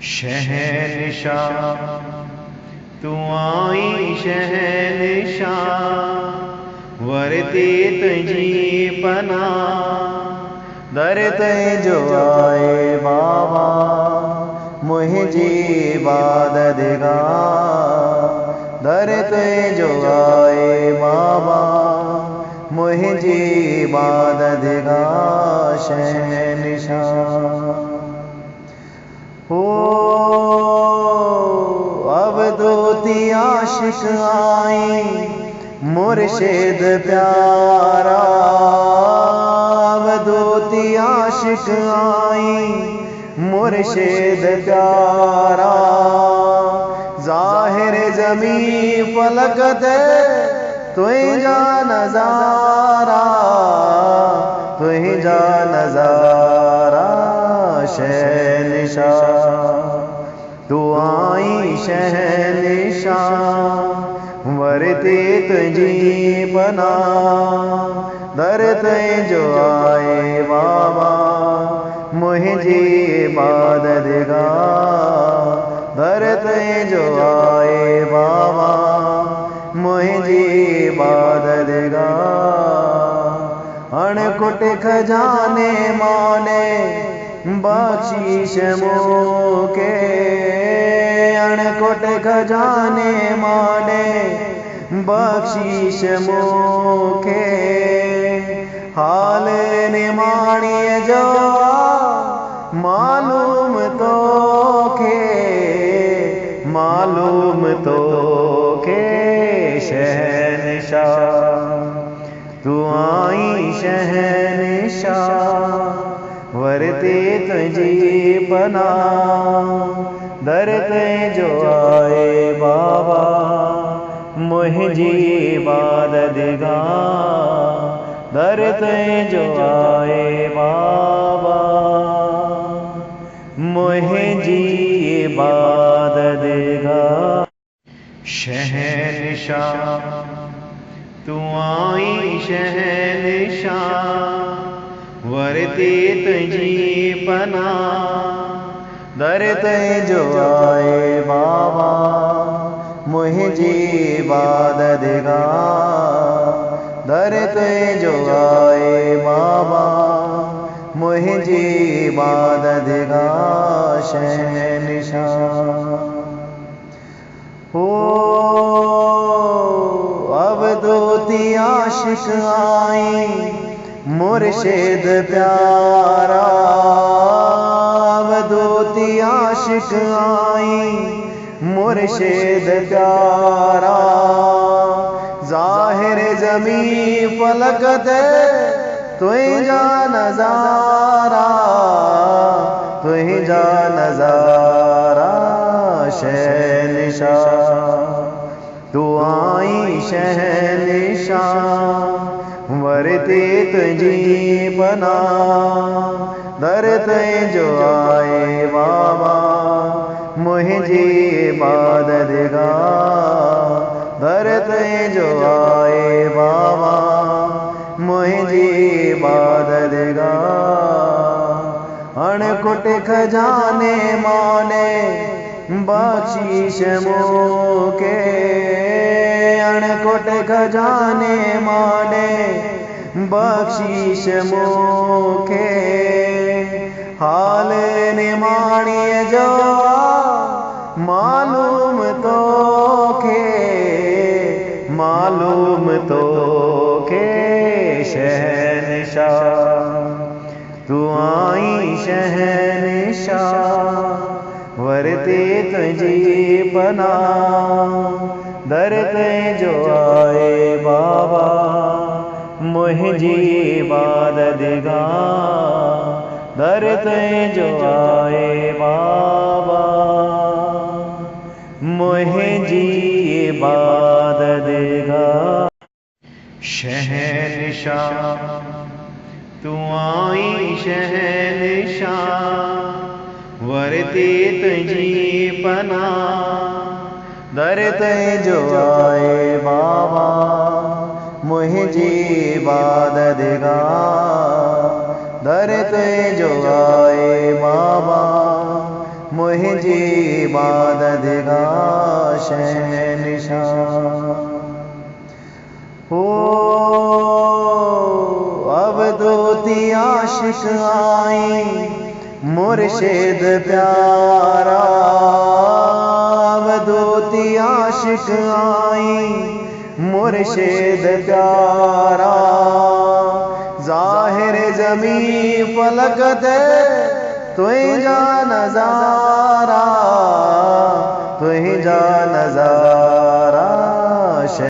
शहंशाह तू आई शहंशाह वरते तुझी पना दर ते जो आए बाबा मुझी इबादत गाह दर ते जो आए बाबा मुझी इबादत गाह शहंशाह हो अब दोती आशिक आई मुर्शिद प्यारा अब दोती आशिक आई मुर्शिद प्यारा जाहिर जमी फलक दे तुझा नजारा तुझा नजारा शहंशाह तू आई शहंशाह वरते तुझी पना दर ते जो आए बाबा मुझी इबादत गाह दर ते जो आए बाबा मुझी इबादत गाह अणकुट खजाने माने बख्शीश मोके अणकुट खजाने माने बख्शीश मोके हाल निमाणिय जो मालूम तो के शहंशाह तू आई शहंशाह वरते तुझी पना दर ते जो आए बाबा मुझी इबादत गाह दर ते जो आए बाबा मुझी इबादत गाह शहंशाह तू आई शहंशाह वरते तुझी पना दर ते जो आए बाबा मुझी इबादत गाह दर ते जो आए बाबा मुझी इबादत गाह शहंशाह हो अब दोती आशिक आई मुर्शिद प्यारा अब दोती आशिक आई मुर्शिद प्यारा जाहिर जमी फलक दे तुझा नजारा शहंशाह तू आई शहंशाह वरते तुझी पना दर ते जो आए बाबा मुझी इबादत गाह दर ते जो आए बाबा मुझी इबादत गाह अणकुट खजाने माने बख्शीश मोके अणकुट खजाने माने बख्शीश मोके हाल निमाणिय जो मालूम तो के शहंशाह तू आई शहंशाह वरते तुझी पना दर ते जो आए बाबा मुझी इबादत गाह दर ते जो आए बाबा मुझी इबादत गाह शहंशाह तू आई शहंशाह वरते तुझी पना दर ते जो आए बाबा मुझी इबादत गाह दर ते जो आए बाबा मुझे इबादत गाह शहंशाह। ओ अब दोती आशिक आई मुर्शिद प्यारा, अब दोती आशिक आई मुर्शिद प्यारा। ज़ाहिर ज़मी फलक दे तुझा नज़ारा, तुझा नज़ारा।